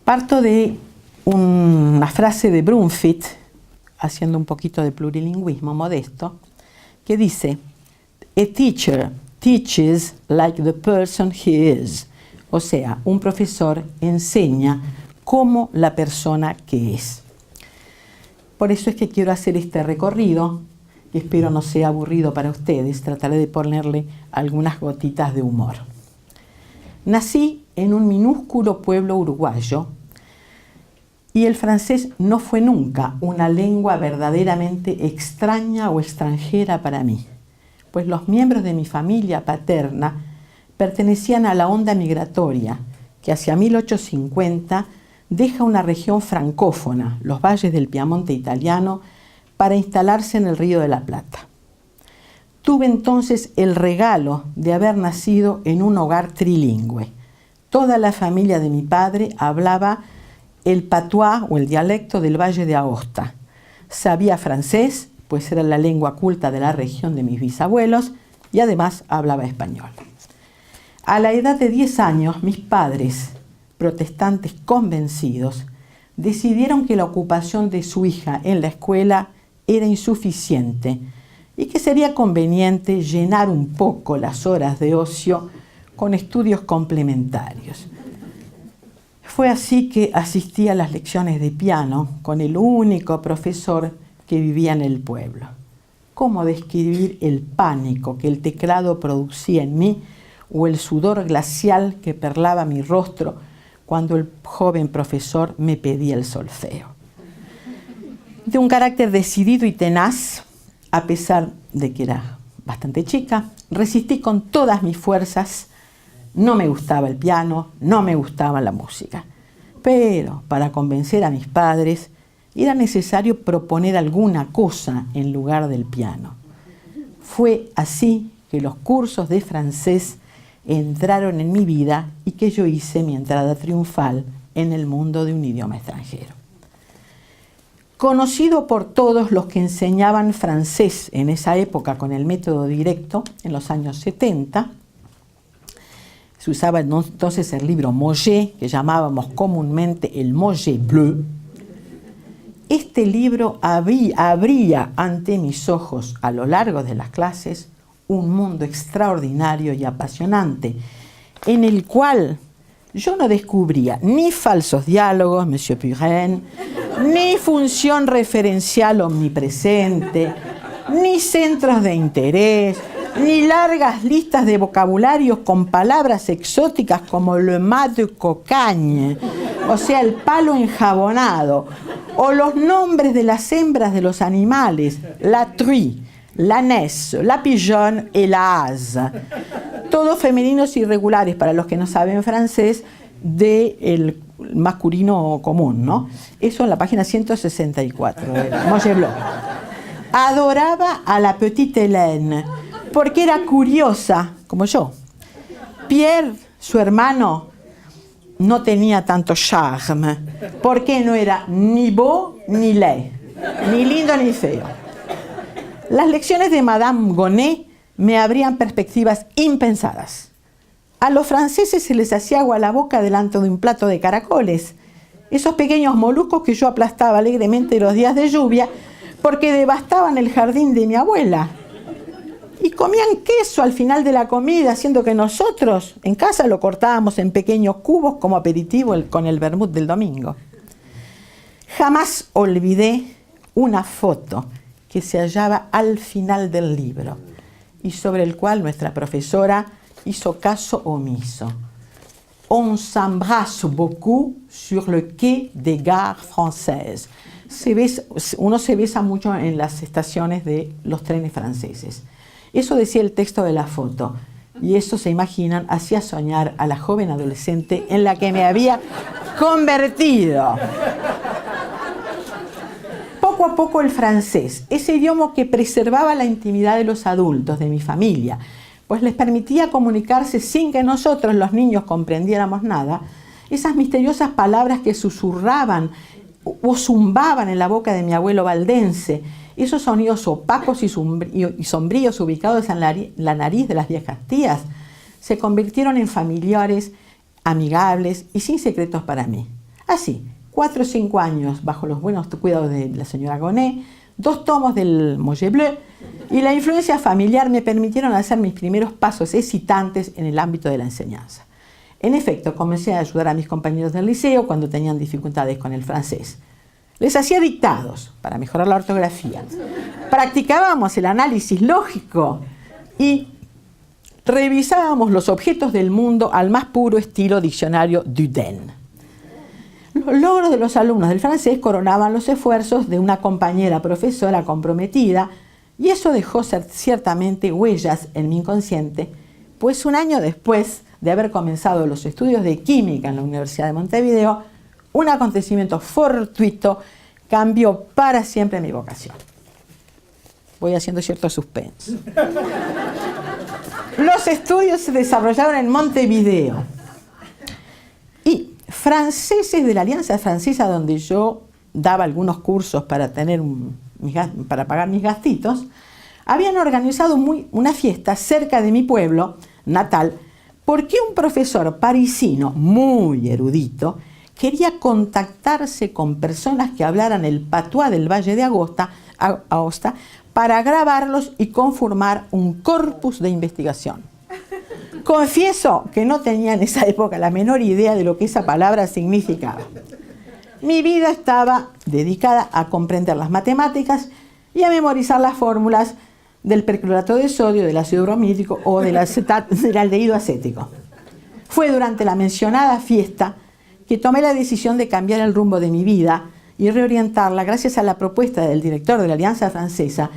Parto de una frase de Brumfitt, haciendo un poquito de plurilingüismo modesto, que dice: "A teacher teaches like the person he is". O sea, un profesor enseña como la persona que es. Por eso es que quiero hacer este recorrido, que espero no sea aburrido para ustedes. Trataré de ponerle algunas gotitas de humor. Nací en un minúsculo pueblo uruguayo y el francés no fue nunca una lengua verdaderamente extraña o extranjera para mí, pues los miembros de mi familia paterna pertenecían a la onda migratoria que hacia 1850 deja una región francófona, los valles del Piamonte italiano, para instalarse en el Río de la Plata. Tuve entonces el regalo de haber nacido en un hogar trilingüe. Toda la familia de mi padre hablaba el patois o el dialecto del Valle de Aosta. Sabía francés, pues era la lengua culta de la región de mis bisabuelos, y además hablaba español. A la edad de 10 años, mis padres, protestantes convencidos, decidieron que la ocupación de su hija en la escuela era insuficiente y que sería conveniente llenar un poco las horas de ocio con estudios complementarios. Fue así que asistí a las lecciones de piano con el único profesor que vivía en el pueblo. ¿Cómo describir el pánico que el teclado producía en mí o el sudor glacial que perlaba mi rostro cuando el joven profesor me pedía el solfeo? De un carácter decidido y tenaz, a pesar de que era bastante chica, resistí con todas mis fuerzas. No me gustaba el piano, no me gustaba la música. Pero para convencer a mis padres era necesario proponer alguna cosa en lugar del piano. Fue así que los cursos de francés entraron en mi vida y que yo hice mi entrada triunfal en el mundo de un idioma extranjero. Conocido por todos los que enseñaban francés en esa época con el método directo, en los años 70, se usaba entonces el libro Moget, que llamábamos comúnmente el Moget Bleu. Este libro abría ante mis ojos a lo largo de las clases un mundo extraordinario y apasionante, en el cual yo no descubría ni falsos diálogos, Monsieur Puren, ni función referencial omnipresente, ni centros de interés, ni largas listas de vocabularios con palabras exóticas como le mat de cocagne, o sea, el palo enjabonado, o los nombres de las hembras de los animales, la truie, la nesse, la pigeon y la hase. Todos femeninos irregulares, para los que no saben francés, del masculino común, ¿no? Eso en la página 164 de Moget Bleu. Adoraba a la petite Hélène, porque era curiosa, como yo. Pierre, su hermano, no tenía tanto charme, porque no era ni beau ni laid, ni lindo ni feo. Las lecciones de Madame Gonnet me abrían perspectivas impensadas. A los franceses se les hacía agua a la boca delante de un plato de caracoles, esos pequeños moluscos que yo aplastaba alegremente los días de lluvia porque devastaban el jardín de mi abuela. Y comían queso al final de la comida, haciendo que nosotros en casa lo cortábamos en pequeños cubos como aperitivo con el vermut del domingo. Jamás olvidé una foto que se hallaba al final del libro y sobre el cual nuestra profesora hizo caso omiso. On s'embrasse beaucoup sur le quai des gares françaises. Uno se besa mucho en las estaciones de los trenes franceses. Eso decía el texto de la foto. Y eso, se imaginan, hacía soñar a la joven adolescente en la que me había convertido. Poco a poco el francés, ese idioma que preservaba la intimidad de los adultos, de mi familia, pues les permitía comunicarse sin que nosotros, los niños, comprendiéramos nada, esas misteriosas palabras que susurraban o zumbaban en la boca de mi abuelo valdense, esos sonidos opacos y sombríos ubicados en la nariz de las viejas tías, se convirtieron en familiares, amigables y sin secretos para mí. Así, 4 o 5 años bajo los buenos cuidados de la señora Gonet, 2 tomos del Mollet Bleu y la influencia familiar me permitieron hacer mis primeros pasos excitantes en el ámbito de la enseñanza. En efecto, comencé a ayudar a mis compañeros del liceo cuando tenían dificultades con el francés. Les hacía dictados para mejorar la ortografía. Practicábamos el análisis lógico y revisábamos los objetos del mundo al más puro estilo diccionario Duden. Los logros de los alumnos del francés coronaban los esfuerzos de una compañera profesora comprometida y eso dejó ciertamente huellas en mi inconsciente, pues un año después de haber comenzado los estudios de química en la Universidad de Montevideo, un acontecimiento fortuito cambió para siempre mi vocación. Voy haciendo cierto suspense. Los estudios se desarrollaron en Montevideo y franceses de la Alianza Francesa, donde yo daba algunos cursos para pagar mis gastitos, habían organizado una fiesta cerca de mi pueblo natal porque un profesor parisino muy erudito quería contactarse con personas que hablaran el patuá del Valle de Aosta para grabarlos y conformar un corpus de investigación. Confieso que no tenía en esa época la menor idea de lo que esa palabra significaba. Mi vida estaba dedicada a comprender las matemáticas y a memorizar las fórmulas del perclorato de sodio, del ácido bromídico o del aldehído acético. Fue durante la mencionada fiesta que tomé la decisión de cambiar el rumbo de mi vida y reorientarla gracias a la propuesta del director de la Alianza Francesa,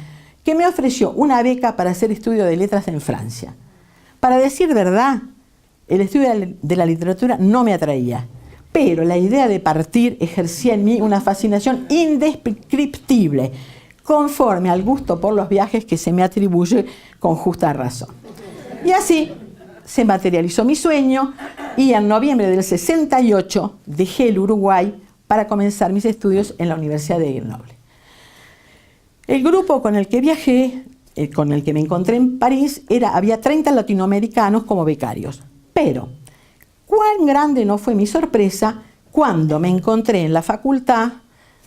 que me ofreció una beca para hacer estudio de letras en Francia. Para decir verdad, el estudio de la literatura no me atraía, pero la idea de partir ejercía en mí una fascinación indescriptible, conforme al gusto por los viajes que se me atribuye con justa razón. Y así se materializó mi sueño y en noviembre del 68 dejé el Uruguay para comenzar mis estudios en la Universidad de Grenoble. El grupo con el que viajé, con el que me encontré en París, había 30 latinoamericanos como becarios. Pero, cuán grande no fue mi sorpresa cuando me encontré en la Facultad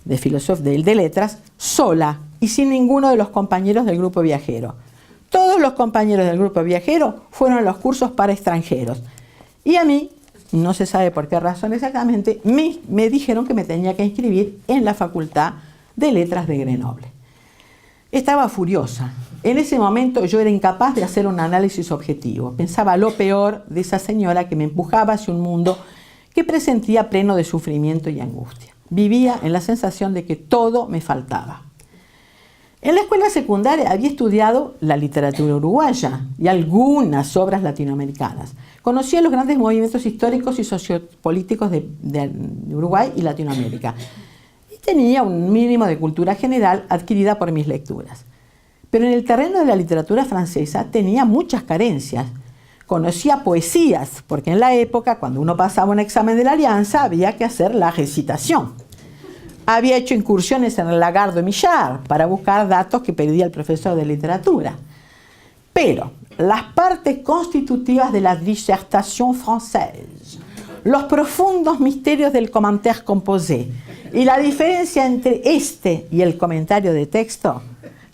de Letras sola y sin ninguno de los compañeros del grupo viajero. Todos los compañeros del grupo viajero fueron a los cursos para extranjeros. Y a mí, no se sabe por qué razón exactamente, me dijeron que me tenía que inscribir en la Facultad de Letras de Grenoble. Estaba furiosa. En ese momento yo era incapaz de hacer un análisis objetivo. Pensaba lo peor de esa señora que me empujaba hacia un mundo que presentía pleno de sufrimiento y angustia. Vivía en la sensación de que todo me faltaba. En la escuela secundaria había estudiado la literatura uruguaya y algunas obras latinoamericanas. Conocía los grandes movimientos históricos y sociopolíticos de Uruguay y Latinoamérica. Y tenía un mínimo de cultura general adquirida por mis lecturas. Pero en el terreno de la literatura francesa tenía muchas carencias. Conocía poesías, porque en la época, cuando uno pasaba un examen de la Alianza, había que hacer la recitación. Había hecho incursiones en el Lagarde de Millard para buscar datos que pedía el profesor de literatura. Pero las partes constitutivas de la dissertation française, los profundos misterios del commentaire composé y la diferencia entre este y el comentario de texto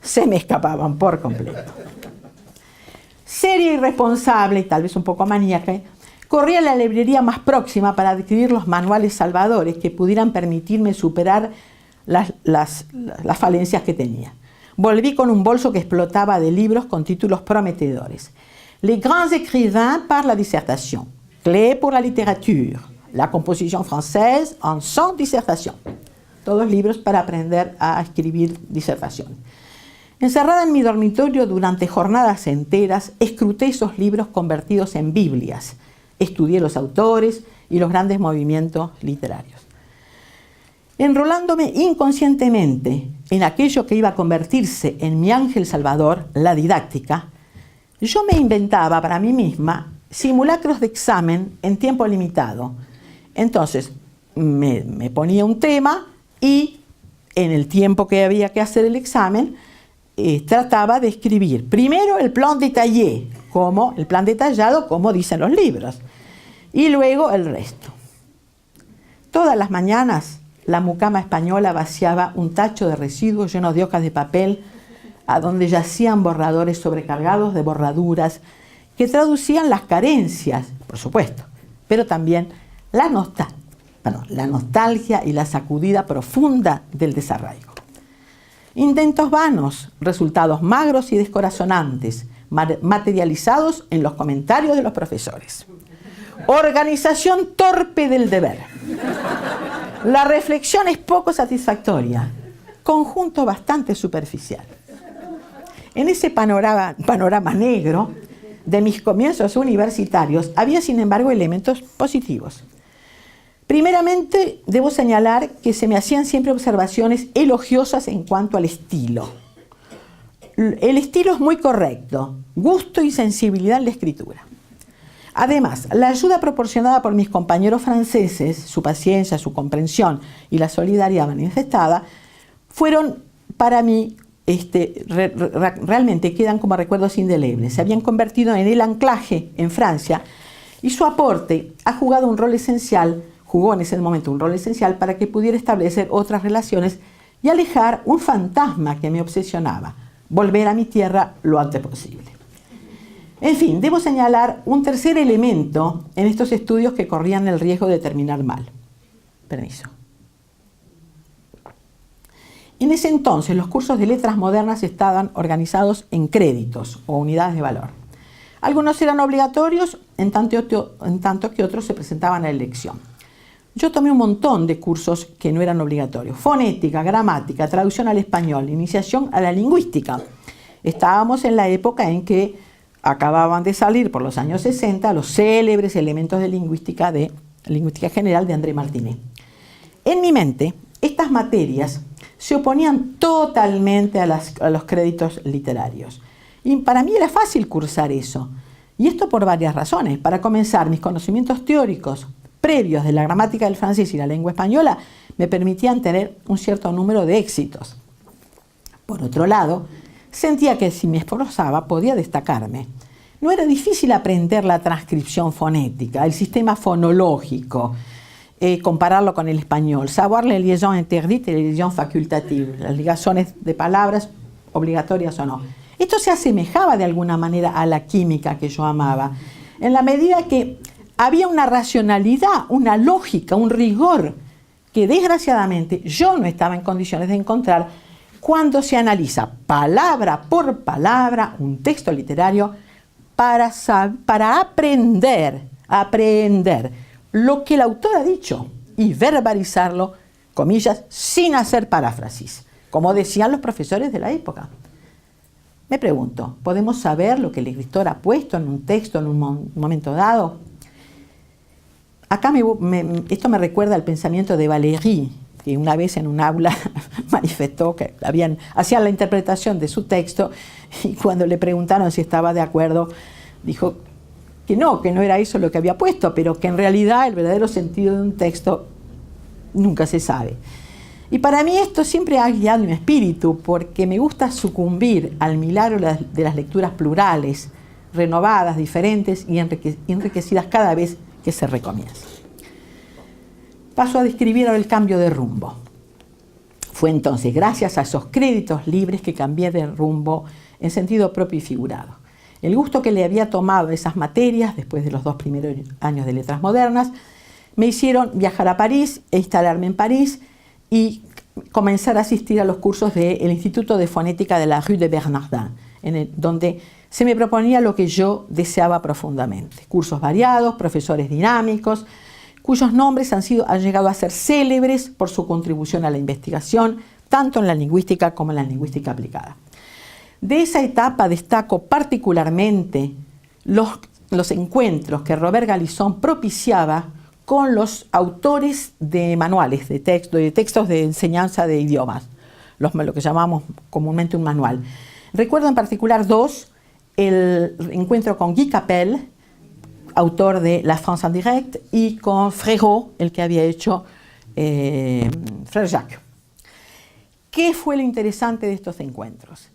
se me escapaban por completo. Seria y responsable, y tal vez un poco maníaca, corrí a la librería más próxima para adquirir los manuales salvadores que pudieran permitirme superar las falencias que tenía. Volví con un bolso que explotaba de libros con títulos prometedores. Les grands écrivains par la dissertation, Clés pour la littérature, la composition française en 100 dissertations. Todos libros para aprender a escribir disertaciones. Encerrada en mi dormitorio durante jornadas enteras, escruté esos libros convertidos en Biblias. Estudié los autores y los grandes movimientos literarios. Enrolándome inconscientemente en aquello que iba a convertirse en mi ángel salvador, la didáctica, yo me inventaba para mí misma simulacros de examen en tiempo limitado. Entonces, me ponía un tema y en el tiempo que había que hacer el examen, trataba de escribir primero el plan détaillé, como el plan detallado, como dicen los libros, y luego el resto. Todas las mañanas la mucama española vaciaba un tacho de residuos llenos de hojas de papel a donde yacían borradores sobrecargados de borraduras que traducían las carencias, por supuesto, pero también la nostalgia y la sacudida profunda del desarraigo. Intentos vanos, resultados magros y descorazonantes, materializados en los comentarios de los profesores. Organización torpe del deber. La reflexión es poco satisfactoria, conjunto bastante superficial. En ese panorama negro de mis comienzos universitarios había, sin embargo, elementos positivos. Primeramente, debo señalar que se me hacían siempre observaciones elogiosas en cuanto al estilo. El estilo es muy correcto, gusto y sensibilidad en la escritura. Además, la ayuda proporcionada por mis compañeros franceses, su paciencia, su comprensión y la solidaridad manifestada, fueron para mí, realmente quedan como recuerdos indelebles. Se habían convertido en el anclaje en Francia y su aporte ha jugó en ese momento un rol esencial para que pudiera establecer otras relaciones y alejar un fantasma que me obsesionaba, volver a mi tierra lo antes posible. En fin, debo señalar un tercer elemento en estos estudios que corrían el riesgo de terminar mal. Permiso. En ese entonces, los cursos de letras modernas estaban organizados en créditos o unidades de valor. Algunos eran obligatorios, en tanto que otros se presentaban a elección. Yo tomé un montón de cursos que no eran obligatorios. Fonética, gramática, traducción al español, iniciación a la lingüística. Estábamos en la época en que acababan de salir, por los años 60, los célebres elementos de lingüística general de André Martinet. En mi mente, estas materias se oponían totalmente a los créditos literarios. Y para mí era fácil cursar eso. Y esto por varias razones. Para comenzar, mis conocimientos teóricos previos de la gramática del francés y la lengua española me permitían tener un cierto número de éxitos. Por otro lado, sentía que si me esforzaba podía destacarme. No era difícil aprender la transcripción fonética, el sistema fonológico, compararlo con el español, saber les liaisons interdites y les liaisons facultatives, las ligazones de palabras obligatorias o no. Esto se asemejaba de alguna manera a la química que yo amaba, en la medida que había una racionalidad, una lógica, un rigor que desgraciadamente yo no estaba en condiciones de encontrar cuando se analiza palabra por palabra un texto literario para aprender lo que el autor ha dicho y verbalizarlo, comillas, sin hacer paráfrasis, como decían los profesores de la época. Me pregunto, ¿podemos saber lo que el escritor ha puesto en un texto en un momento dado? Acá esto me recuerda al pensamiento de Valéry, que una vez en un aula manifestó que hacían la interpretación de su texto y cuando le preguntaron si estaba de acuerdo, dijo que no era eso lo que había puesto, pero que en realidad el verdadero sentido de un texto nunca se sabe. Y para mí esto siempre ha guiado mi espíritu, porque me gusta sucumbir al milagro de las lecturas plurales, renovadas, diferentes y enriquecidas cada vez que se recomienza. Paso a describir ahora el cambio de rumbo. Fue entonces gracias a esos créditos libres que cambié de rumbo en sentido propio y figurado. El gusto que le había tomado a esas materias después de los 2 primeros años de letras modernas me hicieron viajar a París e instalarme en París y comenzar a asistir a los cursos del Instituto de Fonética de la Rue de Bernardin, donde se me proponía lo que yo deseaba profundamente. Cursos variados, profesores dinámicos, cuyos nombres han llegado a ser célebres por su contribución a la investigación, tanto en la lingüística como en la lingüística aplicada. De esa etapa destaco particularmente los encuentros que Robert Galison propiciaba con los autores de manuales de textos de enseñanza de idiomas, lo que llamamos comúnmente un manual. Recuerdo en particular 2, el encuentro con Guy Capel, autor de La France en direct, y con Frérot, el que había hecho Frère Jacques. ¿Qué fue lo interesante de estos encuentros?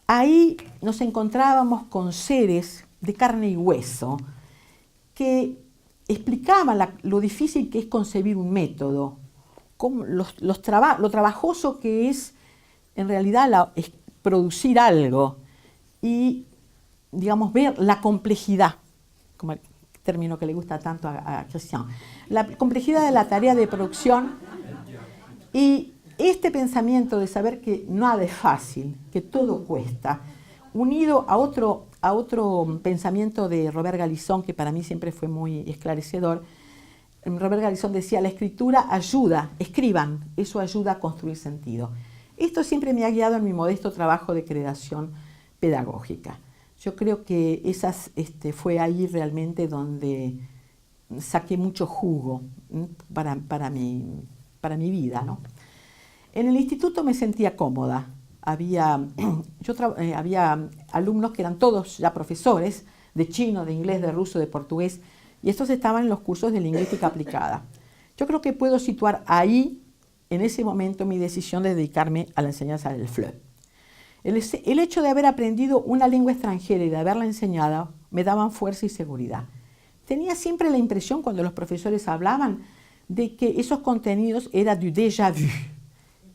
Ahí nos encontrábamos con seres de carne y hueso que explicaba lo difícil que es concebir un método, lo trabajoso que es en realidad es producir algo y, digamos, ver la complejidad, como el término que le gusta tanto a Christian, la complejidad de la tarea de producción y este pensamiento de saber que nada es fácil, que todo cuesta, unido a otro pensamiento de Robert Galison, que para mí siempre fue muy esclarecedor. Robert Galison decía, la escritura ayuda, escriban, eso ayuda a construir sentido. Esto siempre me ha guiado en mi modesto trabajo de creación pedagógica. Yo creo que fue ahí realmente donde saqué mucho jugo para mi vida, ¿no? En el instituto me sentía cómoda. Había alumnos que eran todos ya profesores de chino, de inglés, de ruso, de portugués, y estos estaban en los cursos de lingüística aplicada. Yo creo que puedo situar ahí, en ese momento, mi decisión de dedicarme a la enseñanza del FLE. El hecho de haber aprendido una lengua extranjera y de haberla enseñado me daban fuerza y seguridad. Tenía siempre la impresión, cuando los profesores hablaban, de que esos contenidos eran du déjà vu.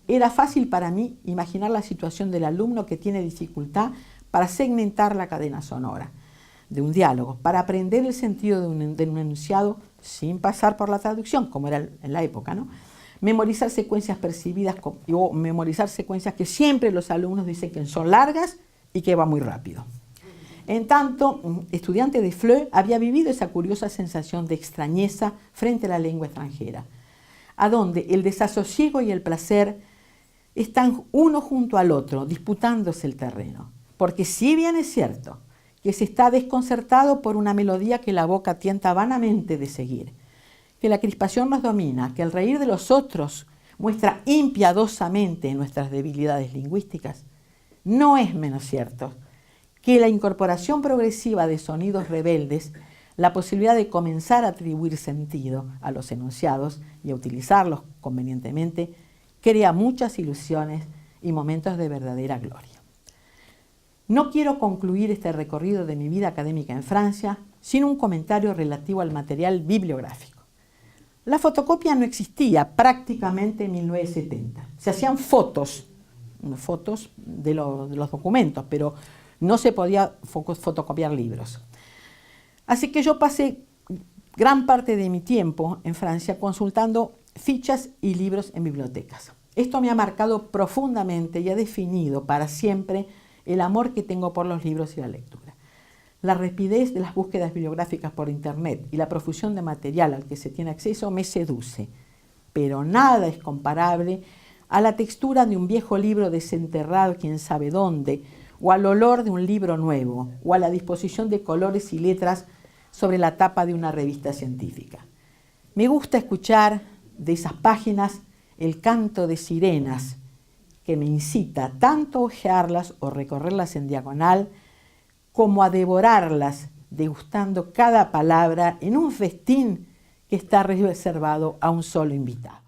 Era fácil para mí imaginar la situación del alumno que tiene dificultad para segmentar la cadena sonora de un diálogo, para aprender el sentido de un enunciado sin pasar por la traducción, como era en la época, ¿no? Memorizar secuencias percibidas o memorizar secuencias que siempre los alumnos dicen que son largas y que va muy rápido. En tanto, estudiante de FLE, había vivido esa curiosa sensación de extrañeza frente a la lengua extranjera, a donde el desasosiego y el placer están uno junto al otro, disputándose el terreno. Porque si bien es cierto que se está desconcertado por una melodía que la boca tienta vanamente de seguir, que la crispación nos domina, que el reír de los otros muestra impiadosamente nuestras debilidades lingüísticas, no es menos cierto que la incorporación progresiva de sonidos rebeldes, la posibilidad de comenzar a atribuir sentido a los enunciados y a utilizarlos convenientemente, crea muchas ilusiones y momentos de verdadera gloria. No quiero concluir este recorrido de mi vida académica en Francia sin un comentario relativo al material bibliográfico. La fotocopia no existía prácticamente en 1970. Se hacían fotos de los documentos, pero no se podía fotocopiar libros. Así que yo pasé gran parte de mi tiempo en Francia consultando fichas y libros en bibliotecas. Esto me ha marcado profundamente y ha definido para siempre el amor que tengo por los libros y la lectura. La rapidez de las búsquedas bibliográficas por internet y la profusión de material al que se tiene acceso me seduce, pero nada es comparable a la textura de un viejo libro desenterrado quién sabe dónde, o al olor de un libro nuevo, o a la disposición de colores y letras sobre la tapa de una revista científica. Me gusta escuchar de esas páginas el canto de sirenas que me incita tanto a hojearlas o recorrerlas en diagonal como a devorarlas, degustando cada palabra en un festín que está reservado a un solo invitado.